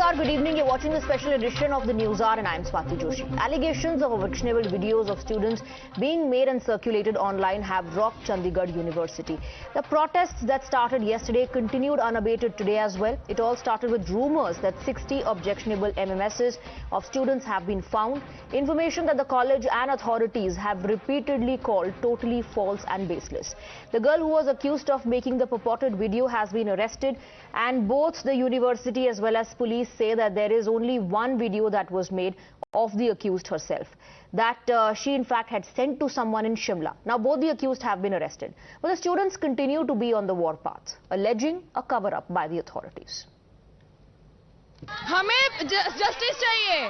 Namaskar, good evening. You're watching the special edition of the News Hour and I'm Swati Joshi. Allegations of objectionable videos of students being made and circulated online have rocked Chandigarh University. The protests that started yesterday continued unabated today as well. It all started with rumors that 60 objectionable MMSs of students have been found. Information that the college and authorities have repeatedly called totally false and baseless. The girl who was accused of making the purported video has been arrested, and both the university as well as police say that there is only one video that was made of the accused herself, that she in fact had sent to someone in Shimla. Now both the accused have been arrested, but the students continue to be on the warpath, alleging a cover-up by the authorities. हमें justice चाहिए।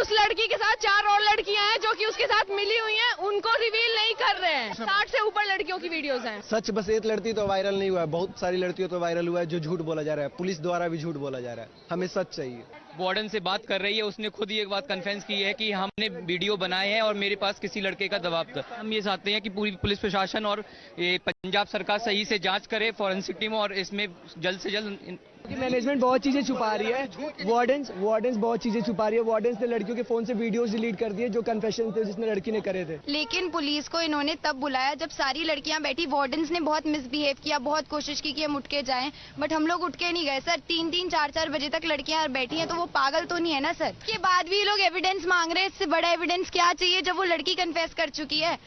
उस लड़की के साथ 4 और लड़कियां हैं जो कि उसके साथ मिली हुई हैं, उनको रिवील नहीं कर रहे हैं। 60 से ऊपर लड़कियों की वीडियोस हैं। सच बस एक लड़की तो वायरल नहीं हुआ है, बहुत सारी लड़कियों तो वायरल हुआ है जो झूठ बोला जा रहा है, पुलिस द्वारा भी झूठ बोला जा रहा है। हमें सच चाहिए। वार्डन से बात कर रही है, उसने खुद ये एक बात कन्फेंस की है कि हमने वीडियो बनाए हैं और मेरे पास किसी लड़के का दबाव था। हम ये चाहते हैं कि पूरी पुलिस प्रशासन और पंजाब सरकार सही से जांच करे, फॉरेंसिक टीम, और इसमें जल्द से जल्द। मैनेजमेंट बहुत चीजें छुपा रही है, वार्डन्स बहुत चीजें छुपा रही है। वार्डन्स ने लड़कियों के फोन से वीडियोस डिलीट कर दिए जो कन्फेशन थे जिसने लड़की ने करे थे। लेकिन पुलिस को इन्होंने तब बुलाया जब सारी लड़कियां बैठी। वार्डन्स ने बहुत मिसबिहेव किया, बहुत कोशिश की कि हम उठ के जाएं, बट हम लोग उठ के नहीं गए सर। 3-3, 4-4 बजे तक लड़कियां बैठी हैं, तो वो पागल तो नहीं है ना सर। के बाद भी लोग एविडेंस मांग रहे हैं। इससे बड़ा एविडेंस क्या चाहिए जब वो लड़की कन्फेस कर चुकी है।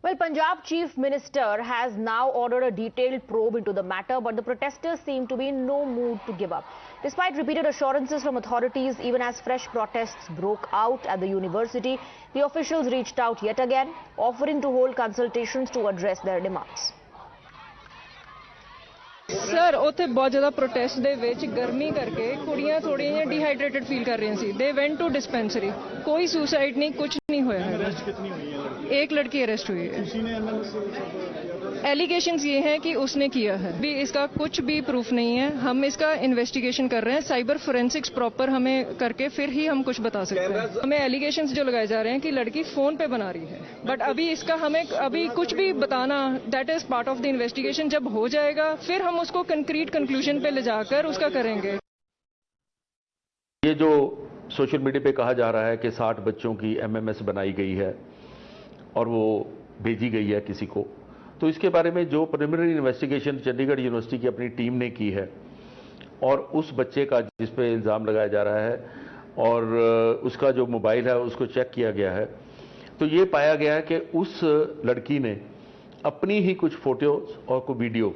Well, Punjab Chief Minister has now ordered a detailed probe into the matter, but the protesters seem to be in no mood to give up. Despite repeated assurances from authorities, even as fresh protests broke out at the university, the officials reached out yet again, offering to hold consultations to address their demands. Sir ਉੱਥੇ ਬਹੁਤ ਜ਼ਿਆਦਾ protest ਦੇ ਵਿੱਚ ਗਰਮੀ ਕਰਕੇ ਕੁੜੀਆਂ ਥੋੜੀਆਂ ਜਿਹੀਆਂ ਡੀਹਾਈਡਰੇਟਡ ਫੀਲ ਕਰ ਰਹੀਆਂ ਸੀ। ਦੇ ਵੈਂਟ ਟੂ ਡਿਸਪੈਂਸਰੀ। ਕੋਈ ਸੁਸਾइड नहीं, कुछ नहीं हुआ है। अरेस्ट कितनी हुई है? एक लड़की अरेस्ट हुई है। किसी ने एमएमएस एलिगेशंस ये हैं कि उसने किया है, भी इसका कुछ भी प्रूफ नहीं है। हम इसका इन्वेस्टिगेशन कर रहे हैं, साइबर फोरेंसिक्स प्रॉपर हमें करके फिर ही हम कुछ बता सकते हैं। हमें एलिगेशंस जो लगाए जा रहे हैं कि लड़की फोन पे बना रही है, बट अभी इसका हमें अभी कुछ भी बताना, that is part of the investigation. जब हो जाएगा फिर हम उसको कंक्रीट कंक्लूजन पे ले जाकर उसका करेंगे। ये जो सोशल मीडिया पे कहा जा रहा है कि 60 बच्चों की एमएमएस बनाई गई है और वो भेजी गई है किसी को, तो इसके बारे में जो प्रिलिमिनरी इन्वेस्टिगेशन चंडीगढ़ यूनिवर्सिटी की अपनी टीम ने की है और उस बच्चे का जिस पे इल्ज़ाम लगाया जा रहा है और उसका जो मोबाइल है उसको चेक किया गया है, तो ये पाया गया है कि उस लड़की ने अपनी ही कुछ फोटोज और कुछ वीडियो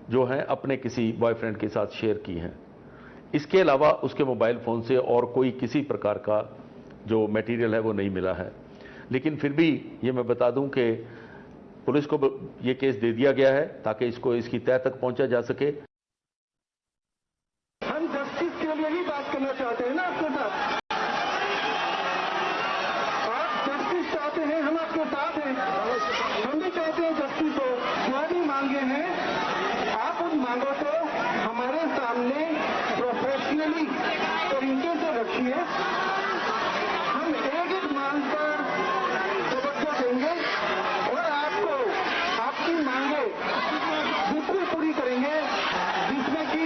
जो हैं अपने किसी बॉयफ्रेंड के साथ शेयर की हैं। इसके अलावा उसके मोबाइल फ़ोन से और कोई किसी प्रकार का जो मटेरियल है वो नहीं मिला है। लेकिन फिर भी ये मैं बता दूं कि पुलिस को ये केस दे दिया गया है ताकि इसको इसकी तह तक पहुंचा जा सके। हम जस्टिस के लिए ही बात करना चाहते हैं ना आपके साथ। आप जस्टिस चाहते हैं, हम आपके साथ हैं। हम भी चाहते हैं जस्टिस को। जो भी मांगे हैं आप उन मांगों को हमारे सामने प्रोफेशनली तरीके से रखिए। हम एक मांग पर तवज्जो देंगे और आपको आपकी मांगे बिल्कुल पूरी करेंगे जिसमें कि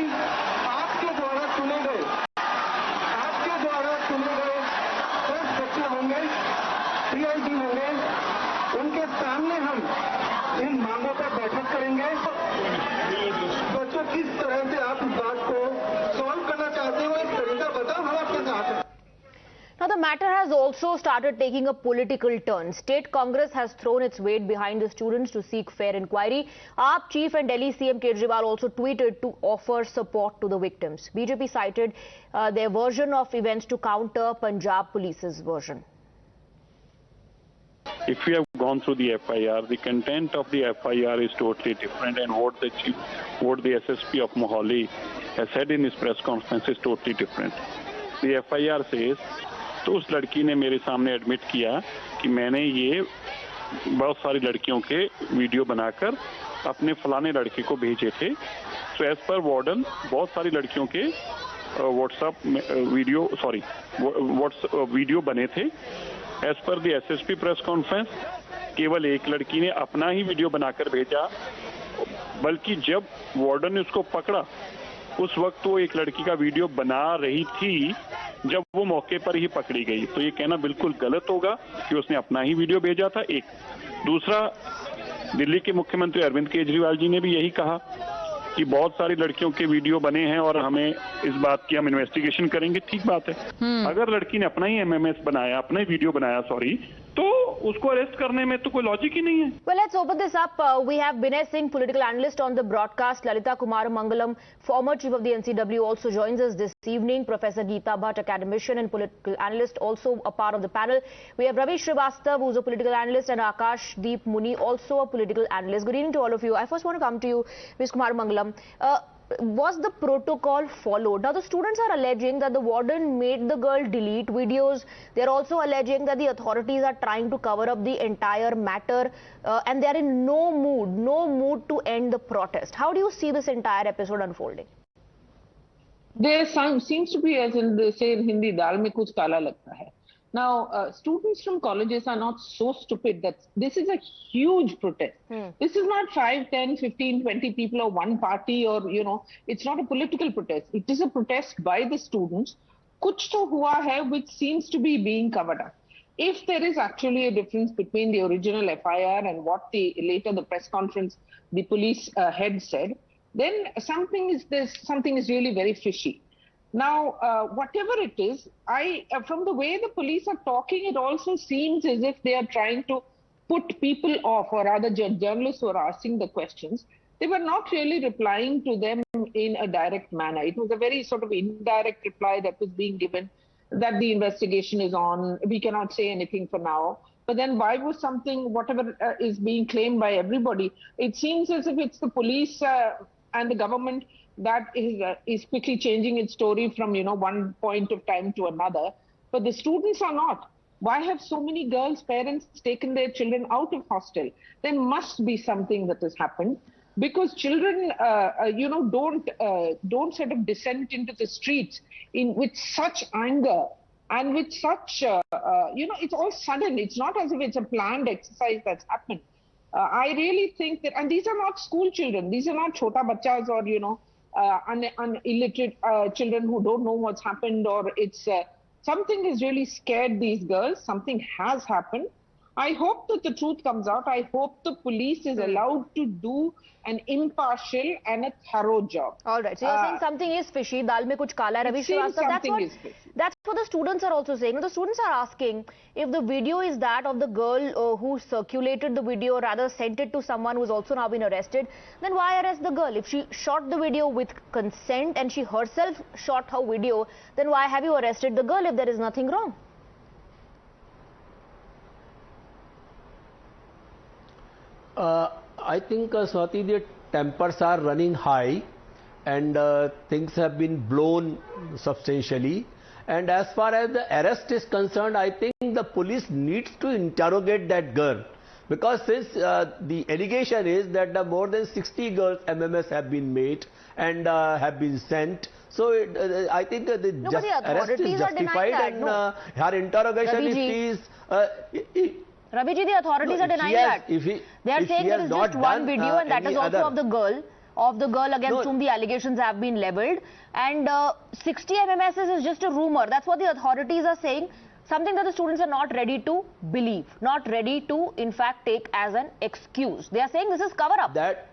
आपके द्वारा चुने गए बच्चे होंगे, पीआईडी होंगे, उनके सामने हम इन मांगों पर बैठक करेंगे। बच्चों किस तरह से आप इस बात को सॉल्व करना चाहते हो, एक तरीका बताओ, हम आपके साथ हैं। Now, the matter has also started taking a political turn. State Congress has thrown its weight behind the students to seek fair inquiry. AAP chief and Delhi CM Kejriwal also tweeted to offer support to the victims. BJP cited their version of events to counter Punjab Police's version. If we have gone through the FIR, the content of the FIR is totally different, and what the SSP of Mohali has said in his press conference is totally different. The FIR says, तो उस लड़की ने मेरे सामने admit किया कि मैंने ये बहुत सारी लड़कियों के वीडियो बनाकर अपने फलाने लड़के को भेजे थे। तो एज पर वार्डन बहुत सारी लड़कियों के वीडियो बने थे। As per the SSP press conference केवल एक लड़की ने अपना ही वीडियो बनाकर भेजा, बल्कि जब वार्डन ने उसको पकड़ा उस वक्त वो एक लड़की का वीडियो बना रही थी जब वो मौके पर ही पकड़ी गई। तो ये कहना बिल्कुल गलत होगा कि उसने अपना ही वीडियो भेजा था। एक दूसरा, दिल्ली के मुख्यमंत्री अरविंद केजरीवाल जी ने भी यही कहा कि बहुत सारी लड़कियों के वीडियो बने हैं और हमें इस बात की हम इन्वेस्टिगेशन करेंगे। ठीक बात है, अगर लड़की ने अपना ही एमएमएस बनाया, अपना ही वीडियो बनाया, तो उसको अरेस्ट करने में तो कोई लॉजिक ही नहीं है। Well, let's open this up. We have Vinay Singh, political analyst on the broadcast. Lalita Kumarmangalam, former chief of the NCW, also joins us this evening. Professor Gita Bhat, academician and political analyst, also a part of the panel. We have Ravish, Srivastva, who's a political analyst, and Akash, Muni, also a political analyst. Good evening to all of you. I first want to come to you, Ms. Kumarmangalam. Was the protocol followed? Now, the students are alleging that the warden made the girl delete videos. They're also alleging that the authorities are trying to cover up the entire matter, and they're in no mood to end the protest. How do you see this entire episode unfolding? There seems to be, as in they say in Hindi, dal mein kuch kala lagta hai. Now, students from colleges are not so stupid that this is a huge protest. This is not 5, 10, 15, 20 people or one party or, it's not a political protest. It is a protest by the students. Kuch to hua hai which seems to be being covered up. If there is actually a difference between the original FIR and what later the press conference, the police head said, then something is really very fishy. Now, whatever it is, from the way the police are talking, it also seems as if they are trying to put people off, or rather journalists who are asking the questions. They were not really replying to them in a direct manner. It was a very sort of indirect reply that was being given, that the investigation is on, we cannot say anything for now. But then why was something, whatever is being claimed by everybody, it seems as if it's the police and the government that is quickly changing its story from, one point of time to another. But the students are not. Why have so many girls' parents taken their children out of hostel? There must be something that has happened, because children, don't sort of descend into the streets with such anger and with such, it's all sudden. It's not as if it's a planned exercise that's happened. I really think that, and these are not school children. These are not chota bachas or, illiterate children who don't know what's happened, or it's something has really scared these girls. Something has happened. I hope that the truth comes out. I hope the police is allowed to do an impartial and a thorough job. All right. So you're saying something is fishy. Dal mein kuch kala. Ravish, that's what the students are also saying. The students are asking if the video is that of the girl who circulated the video, or rather sent it to someone who's also now been arrested, then why arrest the girl? If she shot the video with consent and she herself shot her video, then why have you arrested the girl if there is nothing wrong? I think, Swati, the tempers are running high and things have been blown substantially. And as far as the arrest is concerned, I think the police needs to interrogate that girl. Because since the allegation is that more than 60 girls MMS have been made and have been sent. So I think the arrest is justified, and her interrogation is Raviji, the authorities are denying that. They are saying there is just one video, and that is also of the girl against whom the allegations have been leveled. And 60 MMSs is just a rumor. That's what the authorities are saying. Something that the students are not ready to believe, not ready to, in fact, take as an excuse. They are saying this is cover up. That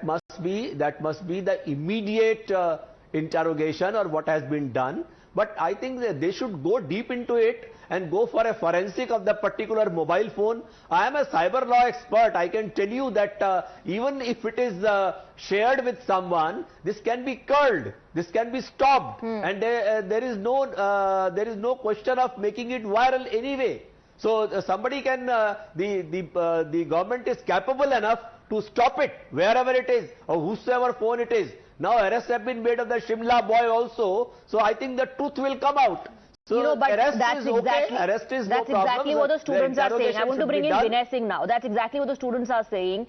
must be the immediate interrogation or what has been done. But I think that they should go deep into it and go for a forensic of the particular mobile phone. I am a cyber law expert. I can tell you that even if it is shared with someone, this can be culled, this can be stopped, and there is no question of making it viral anyway. So somebody can, the government is capable enough to stop it wherever it is or whosoever phone it is. Now arrests have been made of the Shimla boy also, so I think the truth will come out. So but arrest that's is exactly, okay, arrest is that's no problem. exactly what the students are saying. I want to bring in Vinay Singh now. That's exactly what the students are saying.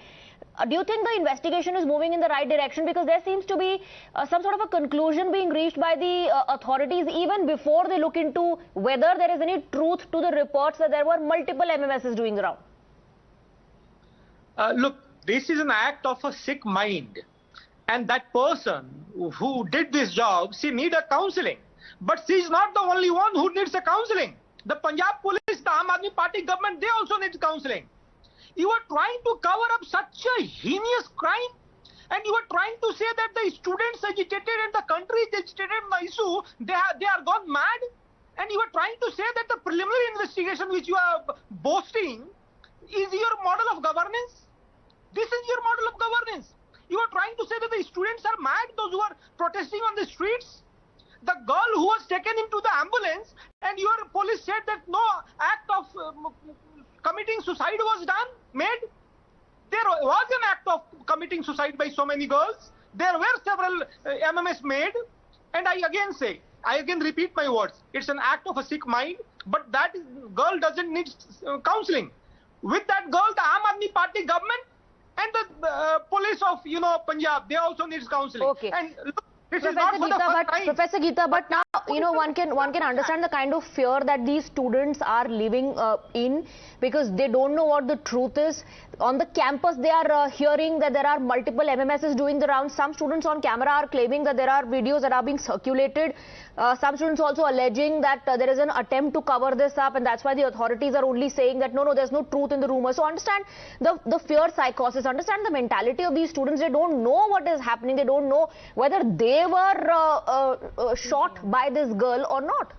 Do you think the investigation is moving in the right direction? Because there seems to be some sort of a conclusion being reached by the authorities even before they look into whether there is any truth to the reports that there were multiple MMSs doing the round. Look, this is an act of a sick mind. And that person who did this job, she needs a counseling. But she is not the only one who needs a counseling. The Punjab police, the Aam Aadmi Party government, they also need counseling. You are trying to cover up such a heinous crime, and you are trying to say that the students agitated and the country is agitated in the issue, they are gone mad, and you are trying to say that the preliminary investigation which you are boasting is your model of governance. This is your model of governance. You are trying to say that the students are mad, those who are protesting on the streets. The girl who was taken into the ambulance, and your police said that no act of committing suicide was made. There was an act of committing suicide by so many girls. There were several MMS made. And I again repeat my words. It's an act of a sick mind, but that girl doesn't need counseling. With that girl, the Aam Aadmi Party government and the police of, Punjab, they also need counseling. Okay. And look, this Professor is not for the Gita first Bhat, time. Professor Gita Bhat, now one can understand the kind of fear that these students are living in, because they don't know what the truth is. On the campus, they are hearing that there are multiple MMSs doing the rounds. Some students on camera are claiming that there are videos that are being circulated. Some students also alleging that there is an attempt to cover this up, and that's why the authorities are only saying that no, there's no truth in the rumor. So understand the fear psychosis, understand the mentality of these students. They don't know what is happening. They don't know whether they were shot by this girl or not.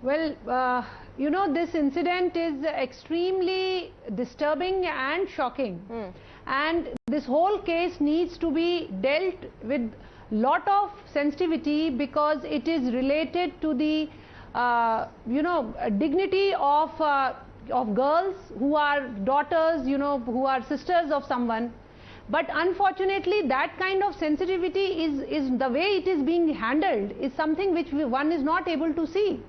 Well, this incident is extremely disturbing and shocking. And this whole case needs to be dealt with lot of sensitivity, because it is related to the, dignity of girls who are daughters, who are sisters of someone. But unfortunately, that kind of sensitivity is the way it is being handled is something which one is not able to see.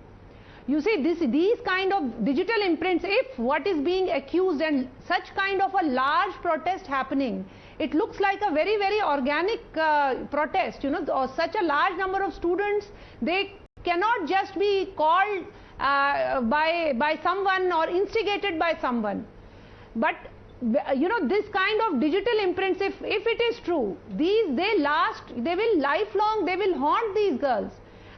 You see, these kind of digital imprints, if what is being accused and such kind of a large protest happening, it looks like a very, very organic protest, or such a large number of students, they cannot just be called by someone or instigated by someone. But this kind of digital imprints, if it is true, they will lifelong, they will haunt these girls.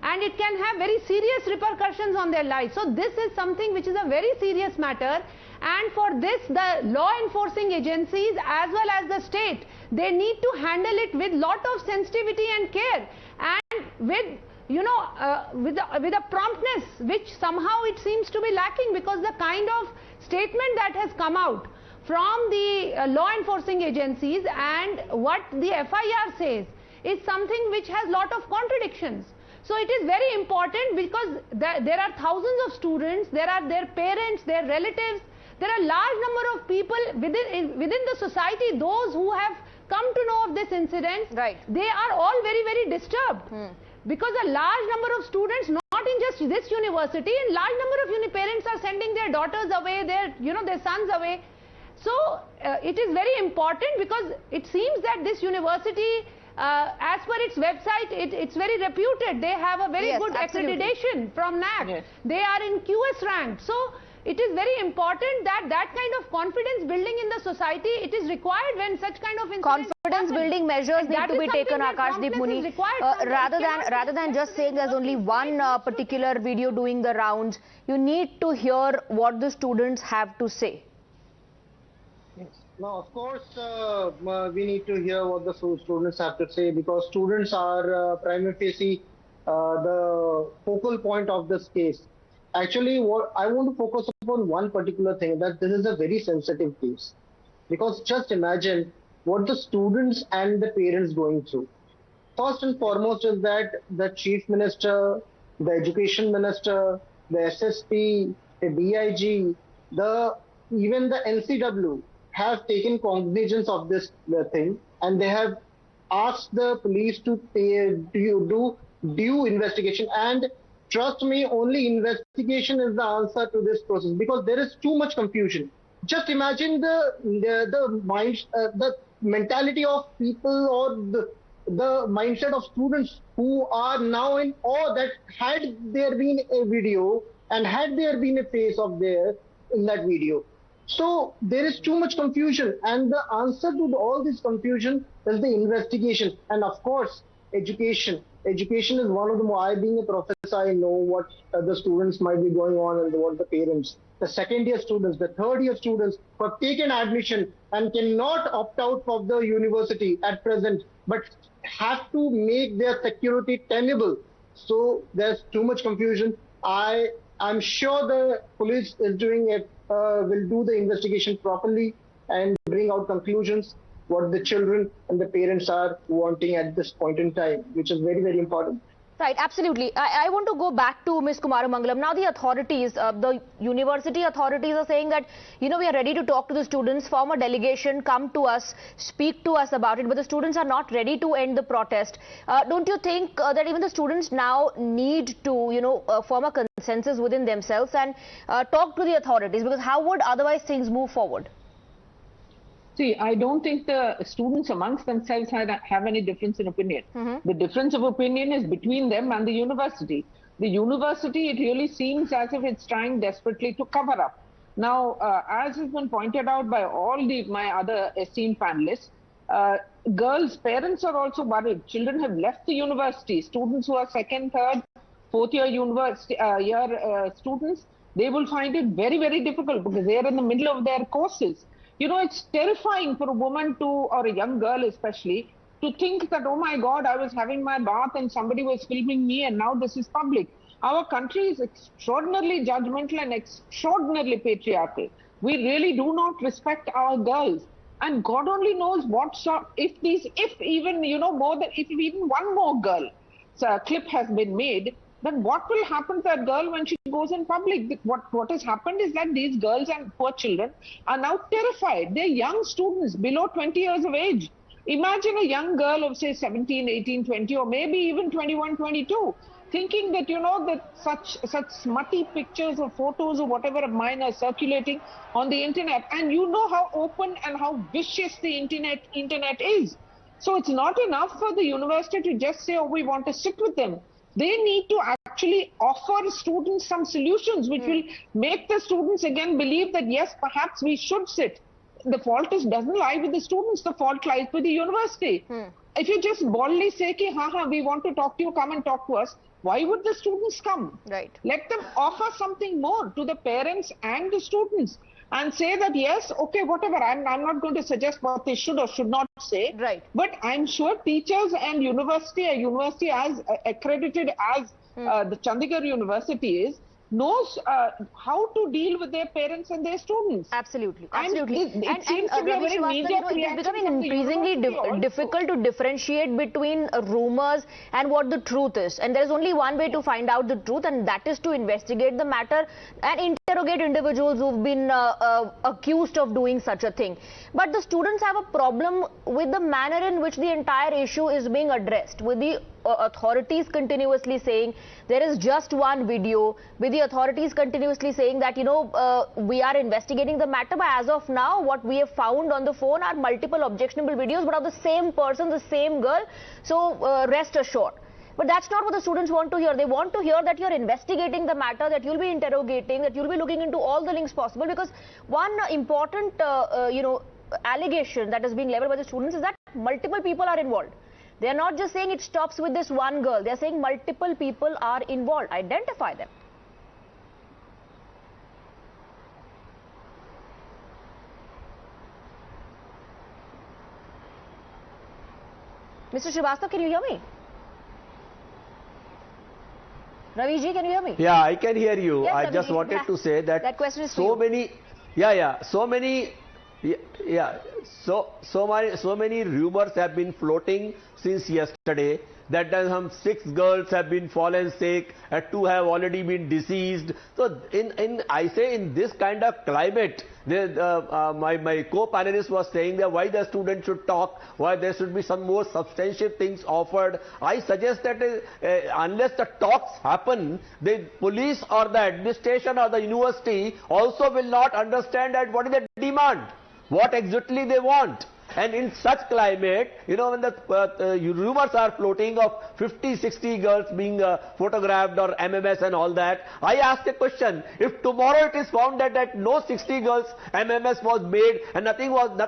And it can have very serious repercussions on their lives. So this is something which is a very serious matter, and for this the law enforcing agencies as well as the state, they need to handle it with lot of sensitivity and care, and with with a promptness which somehow it seems to be lacking, because the kind of statement that has come out from the law enforcing agencies and what the FIR says is something which has lot of contradictions. So it is very important, because there are thousands of students, there are their parents, their relatives, there are large number of people within the society, those who have come to know of this incident, right. They are all very, very disturbed. Because a large number of students, not in just this university, and large number of parents are sending their daughters away, their sons away. So it is very important, because it seems that this university, as per its website, it's very reputed. They have a very good accreditation from NAC. Yes. They are in QS rank. So it is very important that kind of confidence building in the society, it is required when such kind of incidents confidence building measures need to be taken, Akash, Muni. Rather than just saying there's only one particular video doing the rounds, you need to hear what the students have to say. Yes. Now, of course, we need to hear what the students have to say, because students are prima facie the focal point of this case. Actually, what I want to focus upon one particular thing, that this is a very sensitive case. Because just imagine what the students and the parents going through. First and foremost is that the Chief Minister, the Education Minister, the SSP, the DIG, even the NCW have taken cognizance of this thing, and they have asked the police to do due investigation. And trust me, only investigation is the answer to this process, because there is too much confusion. Just imagine the mentality of people, or the mindset of students who are now in awe that had there been a video, And had there been a face of theirs in that video. So there is too much confusion, and the answer to all this confusion is the investigation, and of course education. Education is one of the, I being a professor, I know what the students might be going on and what the parents, the second year students, the third year students who have taken admission and cannot opt out of the university at present, but have to make their security tenable. So there's too much confusion. I'm sure the police is doing it, will do the investigation properly and bring out conclusions what the children and the parents are wanting at this point in time, which is very, very important. Right, absolutely. I want to go back to Ms. Kumarmangalam. Now the authorities, the university authorities are saying that, we are ready to talk to the students, form a delegation, come to us, speak to us about it, but the students are not ready to end the protest. Don't you think that even the students now need to, form a consensus within themselves and talk to the authorities, because how would otherwise things move forward? See, I don't think the students amongst themselves have any difference in opinion. The difference of opinion is between them and the university. The university, it really seems as if it's trying desperately to cover up. Now, as has been pointed out by all my other esteemed panelists, girls' parents are also worried. Children have left the university. Students who are second, third, fourth year university students, they will find it very, very difficult because they are in the middle of their courses. It's terrifying for a woman or a young girl especially, to think that, oh my God, I was having my bath and somebody was filming me and now this is public. Our country is extraordinarily judgmental and extraordinarily patriarchal. We really do not respect our girls. And God only knows if even one more girl clip has been made, then what will happen to that girl when she goes in public? What has happened is that these girls and poor children are now terrified. They're young students below 20 years of age. Imagine a young girl of say 17, 18, 20 or maybe even 21, 22 thinking that, that such smutty pictures or photos or whatever of mine are circulating on the internet. And you know how open and how vicious the internet is. So it's not enough for the university to just say, oh, we want to sit with them. They need to actually offer students some solutions which will make the students again believe that, yes, perhaps we should sit. The fault doesn't lie with the students, the fault lies with the university. If you just boldly say, ki, we want to talk to you, come and talk to us, why would the students come? Right. Let them offer something more to the parents and the students and say that, yes, okay, whatever, I'm not going to suggest what they should or should not say. Right. But I'm sure teachers and a university as accredited as the Chandigarh University is, knows how to deal with their parents and their students. Absolutely. It seems to be a very Srivastva, it's becoming increasingly difficult to differentiate between rumors and what the truth is. And there is only one way to find out the truth, and that is to investigate the matter and interrogate individuals who've been accused of doing such a thing. But the students have a problem with the manner in which the entire issue is being addressed, with the authorities continuously saying there is just one video, with the authorities continuously saying that, we are investigating the matter, but as of now, what we have found on the phone are multiple objectionable videos, but of the same person, the same girl, so rest assured. But that's not what the students want to hear. They want to hear that you're investigating the matter, that you'll be interrogating, that you'll be looking into all the links possible, because one important, allegation that is being leveled by the students is that multiple people are involved. They are not just saying it stops with this one girl. They are saying multiple people are involved. Identify them. Mr. Srivastva, can you hear me? Ravish ji, can you hear me? Yeah, I can hear you. Yes, I just wanted to say that question is so many rumors have been floating since yesterday that some 6 girls have been fallen sick and 2 have already been deceased. So I say in this kind of climate, my co-panelist was saying that why the students should talk, why there should be some more substantive things offered. I suggest that unless the talks happen, the police or the administration or the university also will not understand that what is the demand, what exactly they want. And in such climate, you know, when the rumors are floating of 50, 60 girls being photographed or MMS and all that, I ask a question: if tomorrow it is found that no 60 girls MMS was made and nothing of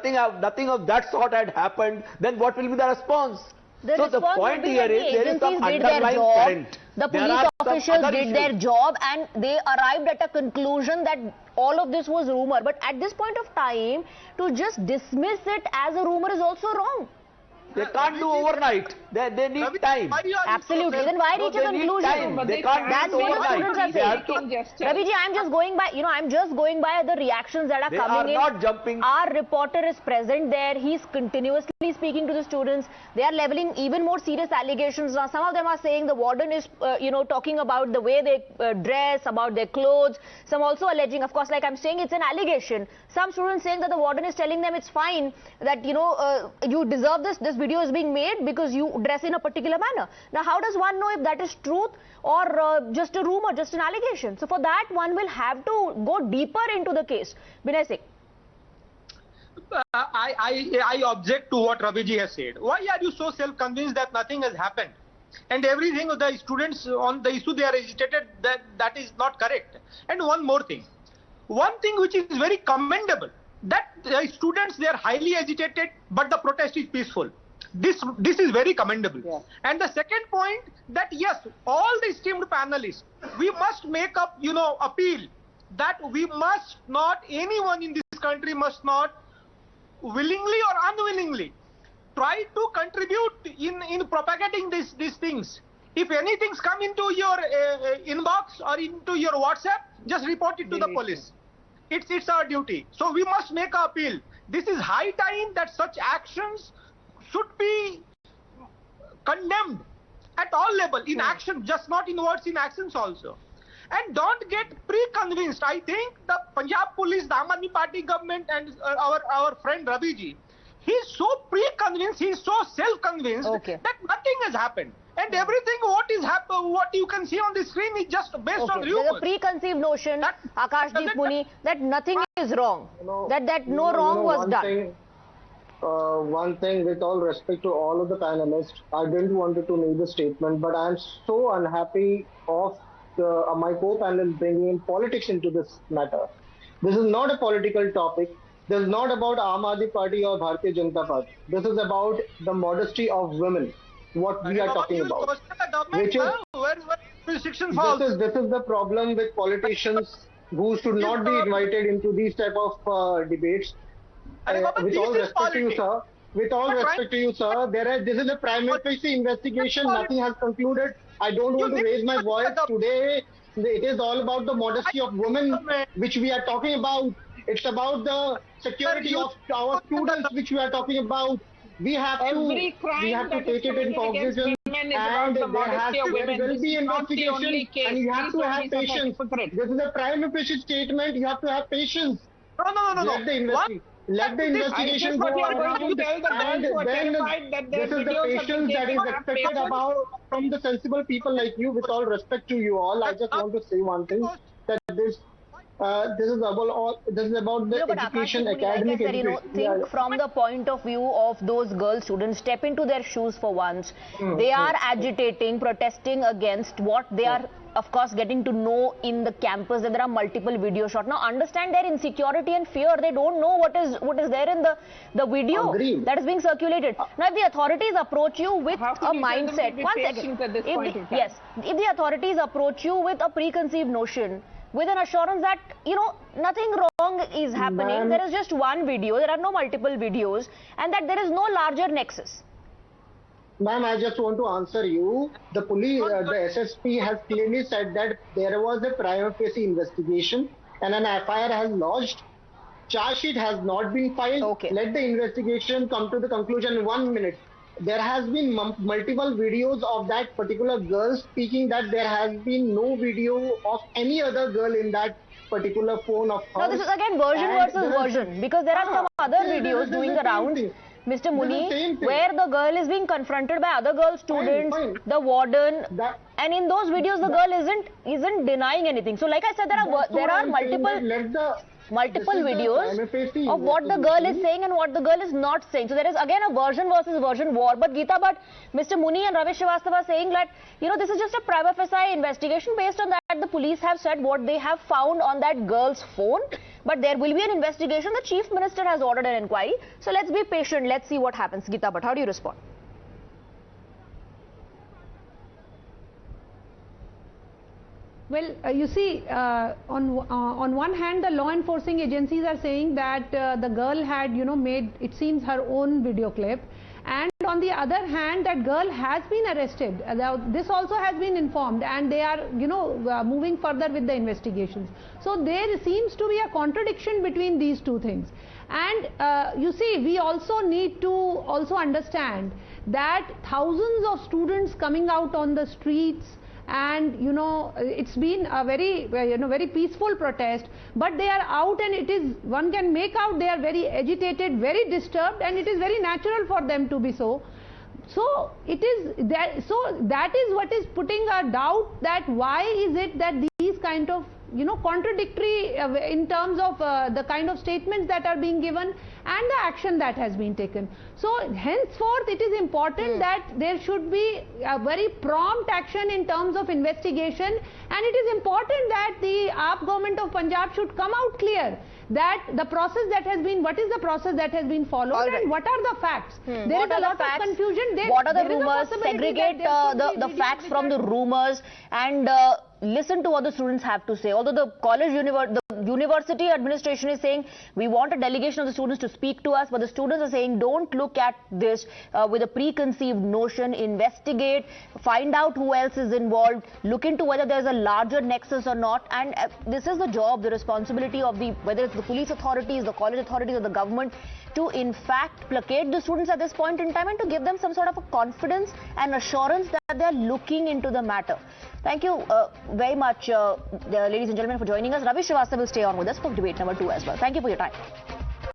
that sort had happened, then what will be the response? So the point here is there is some underlying current. The police officials did their job and they arrived at a conclusion that all of this was rumor. But at this point of time, to just dismiss it as a rumor is also wrong. They can't do overnight. They need time. Absolutely. Then why reach a conclusion? They can't That's do what students are saying. Raviji, I'm just going by, I'm just going by the reactions that are coming in. They are not jumping. Our reporter is present there. He's continuously speaking to the students. They are leveling even more serious allegations. Now, some of them are saying the warden is, talking about the way they dress, about their clothes. Some also alleging, of course, like I'm saying, it's an allegation. Some students saying that the warden is telling them it's fine, that, you deserve this. This video is being made because you dress in a particular manner. Now, how does one know if that is truth or just a rumor, just an allegation? So, for that, one will have to go deeper into the case. Vinay Singh. I object to what Raviji has said. Why are you so self-convinced that nothing has happened? And everything the students on the issue, they are agitated, that is not correct. And one more thing. One thing which is very commendable, that the students, they are highly agitated, but the protest is peaceful. This is very commendable. Yeah. And the second point, that yes, all the esteemed panelists, we must make up, appeal that we must not, anyone in this country must not willingly or unwillingly try to contribute in propagating these things. If anything's come into your inbox or into your WhatsApp, just report it to the police. It's our duty. So we must make an appeal. This is high time that such actions should be condemned at all level, in action, just not in words, in actions also. And don't get pre-convinced. I think the Punjab police, the Aam Aadmi Party government and our friend Raviji, he's so pre-convinced, he's so self-convinced that nothing has happened. And everything what you can see on the screen is just based on rumors. There's a preconceived notion, Akash, Muni, that nothing is wrong, that no wrong was done. One thing, with all respect to all of the panelists, I didn't want to make the statement, but I'm so unhappy of my co-panelists bringing in politics into this matter. This is not a political topic. This is not about Aam Aadmi Party or Bharatiya Janata Party. This is about the modesty of women, what we are talking about. Which is, this is the problem with politicians who should not be invited into these type of debates. With all respect to you, sir, this is a primary investigation. Nothing has concluded. I don't want to raise my voice today. It is all about the modesty of women, which we are talking about. It's about the security of our students, which we are talking about. We have to take it in cognizance, and there will be investigation, and you have to have patience. This is a prime facie statement. You have to have patience. No. Let the investigation go around, and then this is the patience that is expected from the sensible people like you. With all respect to you all, I just want to say one thing, that this is about the education, academic education. Think from the point of view of those girl students. Step into their shoes for once. They are agitating, protesting against what they are, of course, getting to know in the campus, that there are multiple video shots. Now, understand their insecurity and fear. They don't know what is there in the video that is being circulated. Now, if the authorities approach you with a mindset, one second. If the authorities approach you with a preconceived notion, with an assurance that, nothing wrong is happening, there is just one video, there are no multiple videos, and that there is no larger nexus. Ma'am, I just want to answer you. The police, the SSP has clearly said that there was a prima facie investigation and an FIR has lodged. Charge sheet has not been filed. Let the investigation come to the conclusion in 1 minute. There has been multiple videos of that particular girl speaking that there has been no video of any other girl in that particular phone of hers. Now, this is again version versus version, because there are some other videos doing the rounds. Mr. Muni, where the girl is being confronted by other girl students, the warden, and in those videos the girl isn't denying anything. So like I said, there are multiple videos of what the girl is saying and what the girl is not saying. So there is again a version versus version war. But Gita Bhat, Mr. Muni and Ravish Srivastva are saying that, you know, this is just a prima facie investigation. Based on that, the police have said what they have found on that girl's phone. But there will be an investigation. The Chief Minister has ordered an inquiry. So let's be patient. Let's see what happens. Gita Bhat, how do you respond? Well, you see, on one hand, the law enforcing agencies are saying that the girl had, you know, made, it seems, her own video clip. And on the other hand, that girl has been arrested. This also has been informed, and they are, you know, moving further with the investigations. So there seems to be a contradiction between these two things. And you see, we also need to also understand that thousands of students coming out on the streets, and you know, it's been a very very peaceful protest, but they are out, and it is, one can make out they are very agitated, very disturbed, and it is very natural for them to be so. So it is that, so that is what is putting a doubt that why is it that these kind of, you know, contradictory in terms of the kind of statements that are being given and the action that has been taken. So henceforth it is important that there should be a very prompt action in terms of investigation, and it is important that the AAP government of Punjab should come out clear that the process that has been, what is the process that has been followed, and what are the facts. There is a lot of confusion. What are the rumors? Segregate the facts from the rumors, and listen to what the students have to say. Although the university administration is saying we want a delegation of the students to speak to us, but the students are saying don't look at this with a preconceived notion. Investigate, find out who else is involved, look into whether there's a larger nexus or not. And this is the job, the responsibility of the, whether it's the police authorities, the college authorities, or the government, to in fact placate the students at this point in time and to give them some sort of a confidence and assurance that they're looking into the matter. Thank you very much, ladies and gentlemen, for joining us. Ravish Srivastva will stay on with us for debate number 2 as well. Thank you for your time.